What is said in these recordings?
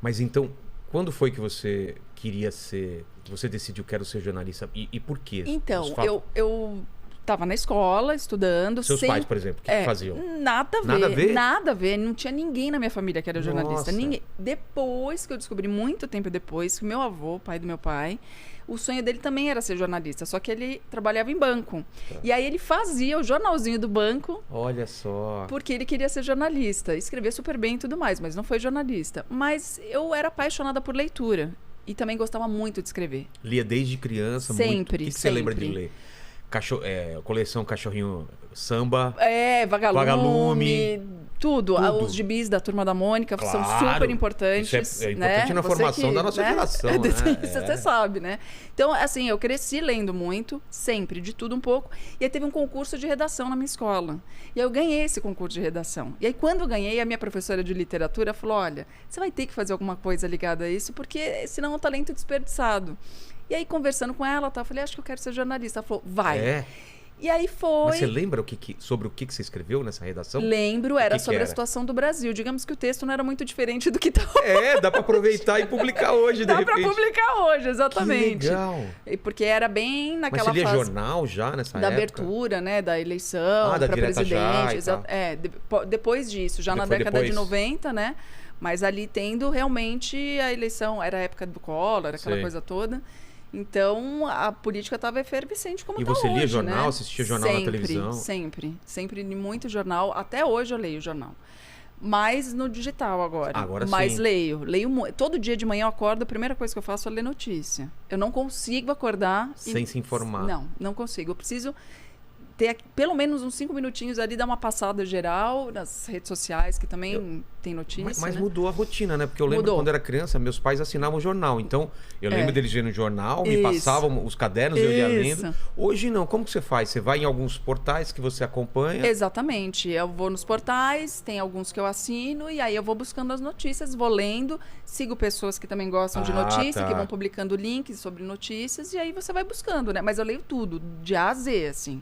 Mas então, quando foi que você queria ser... Você decidiu quero ser jornalista? E por quê? Então, eu tava na escola, estudando. Seus pais, por exemplo, o que faziam? Nada a ver. Nada a ver? Nada a ver. Não tinha ninguém na minha família que era jornalista. Nossa. Ninguém. Depois que eu descobri, muito tempo depois, que o meu avô, pai do meu pai, o sonho dele também era ser jornalista, só que ele trabalhava em banco. Tá. E aí ele fazia o jornalzinho do banco. Olha só. Porque ele queria ser jornalista. Escrevia super bem e tudo mais, mas não foi jornalista. Mas eu era apaixonada por leitura. E também gostava muito de escrever. Lia desde criança? Sempre, muito. O que você lembra de ler? Coleção Cachorrinho Samba. Vagalume, tudo. Os gibis da Turma da Mônica são super importantes. Isso é importante na formação da nossa geração, né? Isso você sabe, né? Então, assim, eu cresci lendo muito, sempre, de tudo um pouco. E aí teve um concurso de redação na minha escola. E aí eu ganhei esse concurso de redação. E aí, quando eu ganhei, a minha professora de literatura falou, olha, você vai ter que fazer alguma coisa ligada a isso, porque senão é um talento desperdiçado. E aí, conversando com ela, eu falei, acho que eu quero ser jornalista. Ela falou, vai. E aí foi... Mas você lembra sobre o que você escreveu nessa redação? Lembro, era sobre a situação do Brasil. Digamos que o texto não era muito diferente do que tá hoje. Dá para aproveitar e publicar hoje, de repente. Dá para publicar hoje, exatamente. Que legal. Porque era bem naquela fase... Mas você lia fase jornal já nessa da época? abertura, né? Da eleição para presidente. Depois disso, já na década de 90, né? Mas ali tendo realmente a eleição, era a época do Collor, aquela coisa toda. Então, a política estava efervescente como está hoje. E você lia jornal, né? assistia jornal na televisão? Sempre li muito jornal. Até hoje eu leio jornal. Mas no digital agora. Mas sim. Leio todo dia de manhã eu acordo, a primeira coisa que eu faço é ler notícia. Eu não consigo acordar... Sem se informar. Não consigo. Eu preciso ter pelo menos uns 5 minutinhos ali, dar uma passada geral nas redes sociais, que também tem notícia. Mas né? mudou a rotina, né? Porque eu lembro quando era criança, meus pais assinavam jornal. Então, eu lembro deles lendo jornal, me passavam os cadernos, eu ia lendo. Hoje não. Como que você faz? Você vai em alguns portais que você acompanha? Exatamente. Eu vou nos portais, tem alguns que eu assino, e aí eu vou buscando as notícias, vou lendo, sigo pessoas que também gostam de notícia, que vão publicando links sobre notícias, e aí você vai buscando, né? Mas eu leio tudo, de A a Z, assim.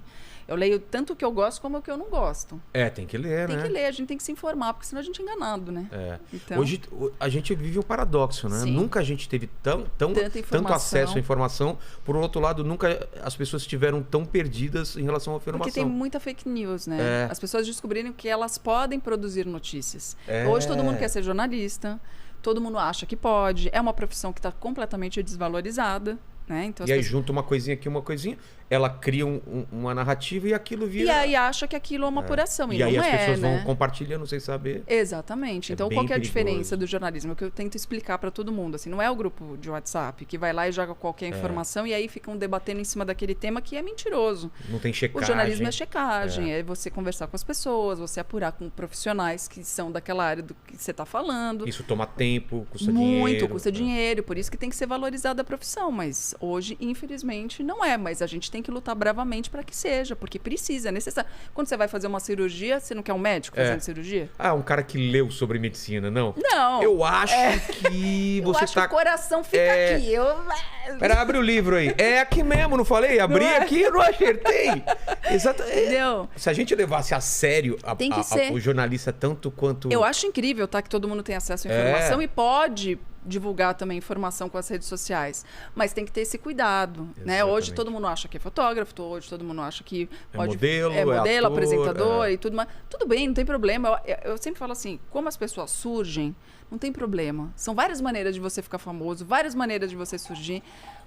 Eu leio tanto o que eu gosto como o que eu não gosto. Tem que ler, né? Tem que ler, a gente tem que se informar, porque senão a gente é enganado, né? Então... Hoje a gente vive um paradoxo, né? Sim. Nunca a gente teve tanto acesso à informação. Por outro lado, nunca as pessoas estiveram tão perdidas em relação à informação. Porque tem muita fake news, né? As pessoas descobriram que elas podem produzir notícias. Hoje todo mundo quer ser jornalista, todo mundo acha que pode. É uma profissão que está completamente desvalorizada. Né? Então, e aí junta uma coisinha aqui, uma coisinha, ela cria uma narrativa e aquilo vira... E aí acha que aquilo é uma apuração, e aí não as pessoas né? vão compartilhando sem saber. Exatamente. Então, qual que é a perigoso. diferença do jornalismo? Que eu tento explicar para todo mundo. Assim, não é o grupo de WhatsApp que vai lá e joga qualquer informação e aí ficam debatendo em cima daquele tema que é mentiroso. Não tem checagem. O jornalismo é checagem, é você conversar com as pessoas, você apurar com profissionais que são daquela área do que você está falando. Isso toma tempo, custa dinheiro. Muito, custa dinheiro. Por isso que tem que ser valorizada a profissão. Mas hoje, infelizmente, não é. Mas a gente tem que lutar bravamente para que seja, porque precisa, é necessário. Quando você vai fazer uma cirurgia, você não quer um médico fazendo cirurgia? Um cara que leu sobre medicina, não? Não. Eu acho que você eu acho que o coração fica aqui. Pera, abre o livro aí. É aqui mesmo, não falei? Abri aqui e não acertei. Exato. Entendeu? Se a gente levasse a sério o jornalista tanto quanto... Eu acho incrível, tá? Que todo mundo tem acesso à informação e pode divulgar também informação com as redes sociais. Mas tem que ter esse cuidado, né? Hoje todo mundo acha que é fotógrafo, hoje todo mundo acha que pode... É modelo, ator, apresentador e tudo mais. Tudo bem, não tem problema. Eu sempre falo assim, como as pessoas surgem, não tem problema. São várias maneiras de você ficar famoso, várias maneiras de você surgir.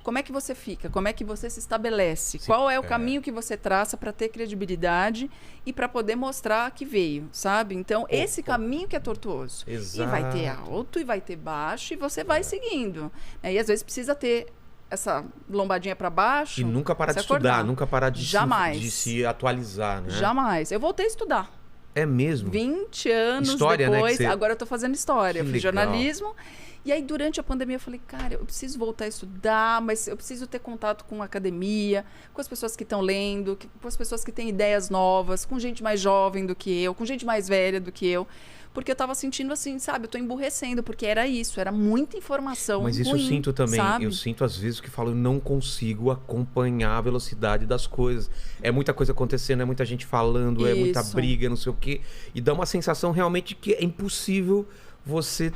Como é que você fica? Como é que você se estabelece? Qual é o caminho que você traça para ter credibilidade e para poder mostrar que veio, sabe? Então, esse caminho que é tortuoso. Exato. E vai ter alto e vai ter baixo e você vai seguindo. E às vezes precisa ter essa lombadinha para baixo. E nunca parar de estudar, nunca parar de se atualizar, né? Jamais. Eu voltei a estudar. É mesmo? 20 anos história, depois. Né, agora eu tô fazendo história. Eu fiz legal. jornalismo. E aí, durante a pandemia, eu falei, cara, eu preciso voltar a estudar, mas eu preciso ter contato com a academia, com as pessoas que estão lendo, com as pessoas que têm ideias novas, com gente mais jovem do que eu, com gente mais velha do que eu. Porque eu tava sentindo assim, sabe? Eu tô emburrecendo, porque era isso, era muita informação. Mas isso ruim, eu sinto também. sabe? Eu sinto às vezes que falo, eu não consigo acompanhar a velocidade das coisas. É muita coisa acontecendo, é muita gente falando, é muita briga, não sei o quê. E dá uma sensação realmente que é impossível você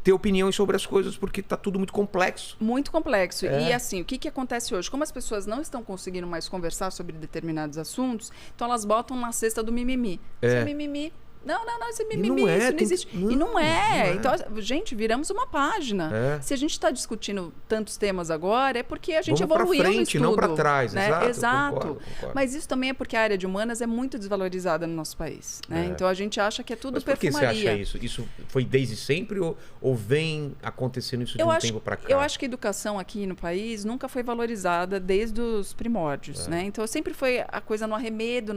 ter opiniões sobre as coisas, porque tá tudo muito complexo. Muito complexo. E assim, o que acontece hoje? Como as pessoas não estão conseguindo mais conversar sobre determinados assuntos, então elas botam na cesta do mimimi. Isso é mimimi. Não, isso é mimimi, isso não existe. E não é. Então, gente, viramos uma página. Se a gente está discutindo tantos temas agora, é porque a gente evoluiu no estudo. Não para trás, né? Exato. Concordo. Mas isso também é porque a área de humanas é muito desvalorizada no nosso país. Né? Então, a gente acha que é tudo perfumaria. Por que você acha isso? Isso foi desde sempre ou vem acontecendo isso de um tempo para cá? Eu acho que a educação aqui no país nunca foi valorizada desde os primórdios. Né? Então, sempre foi a coisa no arremedo,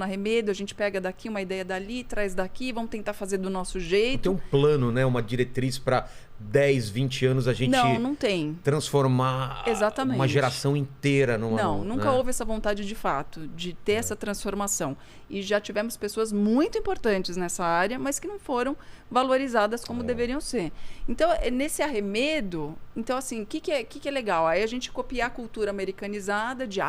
a gente pega daqui uma ideia dali, traz daqui, vamos tentar fazer do nosso jeito. Tem um plano, né? Uma diretriz para 10, 20 anos a gente não tem. Transformar uma geração inteira numa... Nunca houve essa vontade de fato, de ter essa transformação. E já tivemos pessoas muito importantes nessa área, mas que não foram valorizadas como deveriam ser. Então, nesse arremedo, então assim, o que é legal? Aí a gente copiar a cultura americanizada de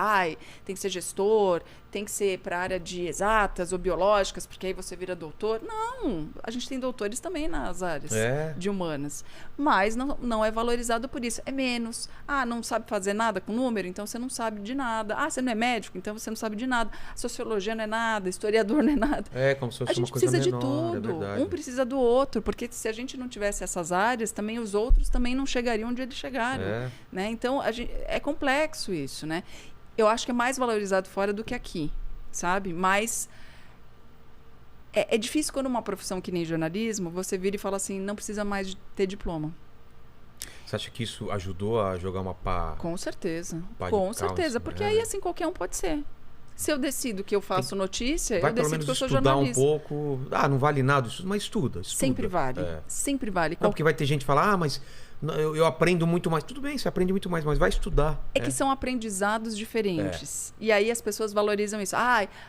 tem que ser gestor, tem que ser para a área de exatas ou biológicas, porque aí você vira doutor. Não, a gente tem doutores também nas áreas de humanas. Mas não é valorizado por isso. É menos. Não sabe fazer nada com número, então você não sabe de nada. Você não é médico, então você não sabe de nada. Sociologia não é nada, historiador não é nada. Como se fosse uma coisa menor. A gente precisa de tudo. Um precisa do outro, porque se a gente não tivesse essas áreas, também os outros também não chegariam onde eles chegaram. Né? Então, é complexo isso, né? Eu acho que é mais valorizado fora do que aqui, sabe? Mas é difícil quando uma profissão que nem jornalismo, você vira e fala assim, não precisa mais de ter diploma. Você acha que isso ajudou a jogar uma pá? Com certeza. Com certeza, porque aí assim qualquer um pode ser. Se eu decido que eu faço notícia, eu decido que eu sou jornalista. Vai pelo menos estudar um pouco. Não vale nada, mas estuda. Sempre vale. Sempre vale. Não, porque vai ter gente que fala, mas eu aprendo muito mais. Tudo bem, você aprende muito mais, mas vai estudar. É que são aprendizados diferentes. E aí as pessoas valorizam isso.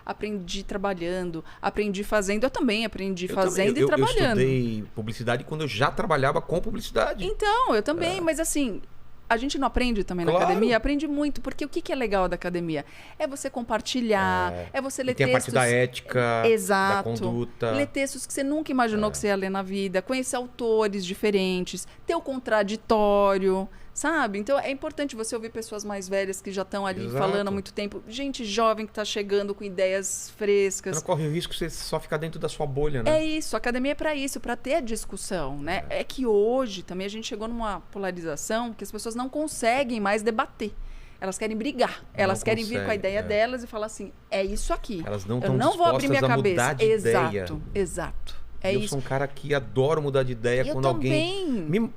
Aprendi trabalhando, aprendi fazendo. Eu também aprendi fazendo e trabalhando. Eu estudei publicidade quando eu já trabalhava com publicidade. Então, eu também. Mas assim... A gente não aprende também na academia? Aprende muito, porque o que é legal da academia? É você compartilhar, é você ler textos... Tem a parte da ética, da conduta. Ler textos que você nunca imaginou que você ia ler na vida, conhecer autores diferentes, ter o contraditório, sabe? Então, é importante você ouvir pessoas mais velhas que já estão ali falando há muito tempo. Gente jovem que está chegando com ideias frescas. Você não corre o risco de você só ficar dentro da sua bolha, né? É isso. A academia é para isso, para ter a discussão, né? É que hoje também a gente chegou numa polarização que as pessoas não conseguem mais debater. Elas querem brigar. Elas querem vir com a ideia delas e falar assim, é isso aqui. Elas não estão dispostas a mudar de ideia. Exato. Eu sou um cara que adoro mudar de ideia quando alguém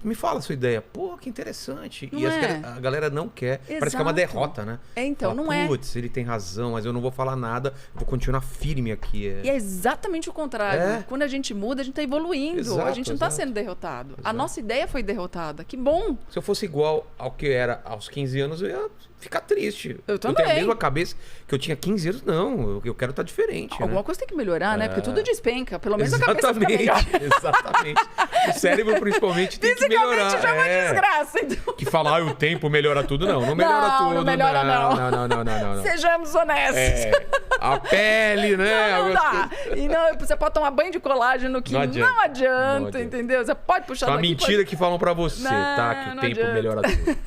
me fala a sua ideia. Pô, que interessante. Não a galera não quer. Parece que é uma derrota, né? Então, fala, não é. Putz, ele tem razão, mas eu não vou falar nada. Vou continuar firme aqui. E é exatamente o contrário. Quando a gente muda, a gente está evoluindo. A gente não está sendo derrotado. A nossa ideia foi derrotada. Que bom. Se eu fosse igual ao que era aos 15 anos, eu ia ficar triste. Eu também. Eu tenho a mesma cabeça que eu tinha 15 anos. Não, eu quero estar diferente. Alguma coisa tem que melhorar, né? Porque tudo despenca. Pelo menos a cabeça fica melhor. Exatamente. O cérebro, principalmente, tem que melhorar. Já é uma desgraça, então. Que falar o tempo melhora tudo, não melhora tudo. Não melhora, não. Sejamos honestos. A pele, né? Não dá. E não, você pode tomar banho de colágeno que não adianta, entendeu? Você pode puxar daqui. É uma mentira que falam pra você, tá? Que o tempo melhora tudo.